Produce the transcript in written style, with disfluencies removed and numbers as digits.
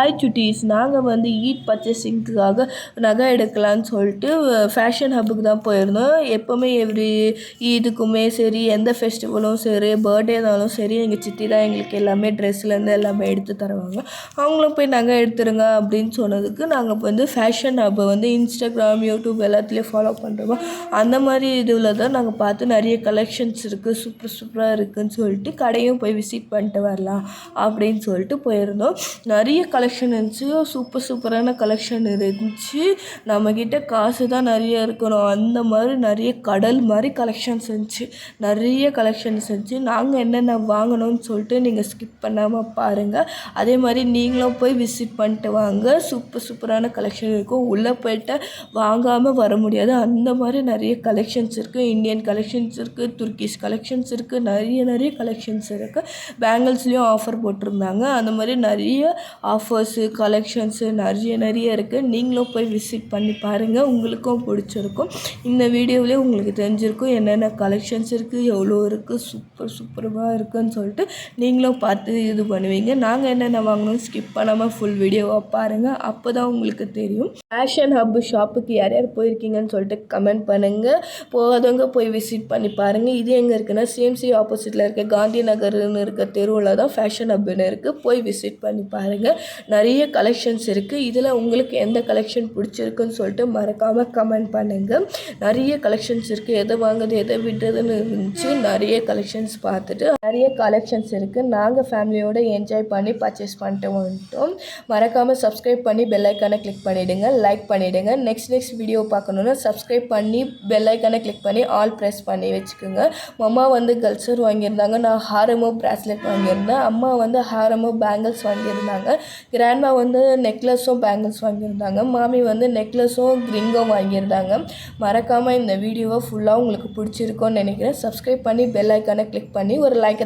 Hi சுட்டீஸ், நாங்கள் வந்து eat பர்ச்சேசிங்க்காக நகை எடுக்கலான்னு சொல்லிட்டு ஃபேஷன் ஹப்புக்கு தான் போயிருந்தோம். எப்போவுமே இதுக்குமே சரி, எந்த ஃபெஸ்டிவலும் சரி, பர்த்டேனாலும் சரி, எங்கள் சித்தி தான் எங்களுக்கு எல்லாமே ட்ரெஸ்லேருந்து எல்லாமே எடுத்து தருவாங்க. அவங்களும் போய் நகை எடுத்துருங்க அப்படின்னு சொன்னதுக்கு நாங்கள் வந்து ஃபேஷன் ஹப்பை வந்து இன்ஸ்டாகிராம், யூடியூப் எல்லாத்துலேயும் ஃபாலோ பண்ணுறோமோ அந்த மாதிரி இதில் தான் நாங்கள் பார்த்து நிறைய கலெக்ஷன்ஸ் இருக்குது, சூப்பராக இருக்குதுன்னு சொல்லிட்டு கடையும் போய் விசிட் பண்ணிட்டு வரலாம் அப்படின்னு சொல்லிட்டு போயிருந்தோம். நிறைய கலெக்ஷன் இருந்துச்சு, சூப்பரான கலெக்ஷன் இருந்துச்சு. நம்மக்கிட்ட காசு தான் நிறைய இருக்கணும், அந்த மாதிரி நிறைய கடல் மாதிரி கலெக்ஷன்ஸ் இருந்துச்சு, நிறைய கலெக்ஷன்ஸ் இருந்துச்சு. நாங்கள் என்னென்ன வாங்கணும்னு சொல்லிட்டு நீங்கள் ஸ்கிப் பண்ணாமல் பாருங்கள். அதே மாதிரி நீங்களும் போய் விசிட் பண்ணிட்டு வாங்க. சூப்பரான கலெக்ஷன் இருக்கும், உள்ளே போயிட்டு வாங்காமல் வர முடியாது, அந்த மாதிரி நிறைய கலெக்ஷன்ஸ் இருக்குது. இந்தியன் கலெக்ஷன்ஸ் இருக்குது, துர்க்கிஷ் கலெக்ஷன்ஸ் இருக்குது, நிறைய கலெக்ஷன்ஸ் இருக்குது. பேங்கிள்ஸ்லேயும் ஆஃபர் போட்டிருந்தாங்க. அந்த மாதிரி நிறைய ஆஃபர்ஸு, கலெக்ஷன்ஸு நிறைய இருக்குது. நீங்களும் போய் விசிட் பண்ணி பாருங்கள், உங்களுக்கும் பிடிச்சிருக்கும். இந்த வீடியோவிலே உங்களுக்கு தெரிஞ்சிருக்கும் என்னென்ன கலெக்ஷன்ஸ் இருக்குது, எவ்வளோ இருக்குது, சூப்பராக இருக்குதுன்னு சொல்லிட்டு நீங்களும் பார்த்து இது பண்ணுவீங்க. நாங்கள் என்னென்ன வாங்கணும் ஸ்கிப் பண்ணாமல் ஃபுல் வீடியோவாக பாருங்கள், அப்போ தான் உங்களுக்கு தெரியும். ஃபேஷன் ஹப் ஷாப்புக்கு யார் போயிருக்கீங்கன்னு சொல்லிட்டு கமெண்ட் பண்ணுங்கள். போகாதவங்க போய் விசிட் பண்ணி பாருங்கள். இது எங்கே இருக்குன்னா சிஎம்சி ஆப்போசிட்டில் இருக்க காந்தி நகர்னு இருக்க தெருவில் தான் ஃபேஷன் ஹப்னு இருக்குது. போய் விசிட் பண்ணி பாருங்கள், நிறைய கலெக்ஷன்ஸ் இருக்குது. இதில் உங்களுக்கு எந்த கலெக்ஷன் பிடிச்சிருக்குன்னு சொல்லிட்டு மறக்காமல் கமெண்ட் பண்ணுங்கள். நிறைய கலெக்ஷன்ஸ் இருக்குது, எதை வாங்குறது எதை விடுறதுன்னு இருந்துச்சு. நிறைய கலெக்ஷன்ஸ் பார்த்துட்டு நிறைய கலெக்ஷன்ஸ் இருக்குது. நாங்கள் ஃபேமிலியோடு என்ஜாய் பண்ணி பர்ச்சேஸ் பண்ணிட்டு வந்துட்டோம். மறக்காமல் சப்ஸ்கிரைப் பண்ணி பெல் ஐக்கானை கிளிக் பண்ணிவிடுங்க, லைக் பண்ணிவிடுங்க. நெக்ஸ்ட் வீடியோ பார்க்கணுன்னா சப்ஸ்கிரைப் பண்ணி பெல் ஐக்கானை கிளிக் பண்ணி ஆல் ப்ரெஸ் பண்ணி வச்சுக்கோங்க. அம்மா வந்து கல்சர் வாங்கியிருந்தாங்க, நான் ஹாரமோ ப்ராஸ்லெட் வாங்கியிருந்தேன். அம்மா வந்து ஹாரமோ பேங்கிள்ஸ் வாங்கியிருந்தாங்க. கிராண்ட்மா வந்து நெக்லஸும் பேங்கிள்ஸ் வாங்கியிருந்தாங்க. மாமி வந்து நெக்லஸும் ரிங்கும் வாங்கியிருந்தாங்க. மறக்காமல் இந்த வீடியோவை ஃபுல்லாக உங்களுக்கு பிடிச்சிருக்கோன்னு நினைக்கிறேன். சப்ஸ்கிரைப் பண்ணி பெல் ஐக்கானை கிளிக் பண்ணி ஒரு லைக்கை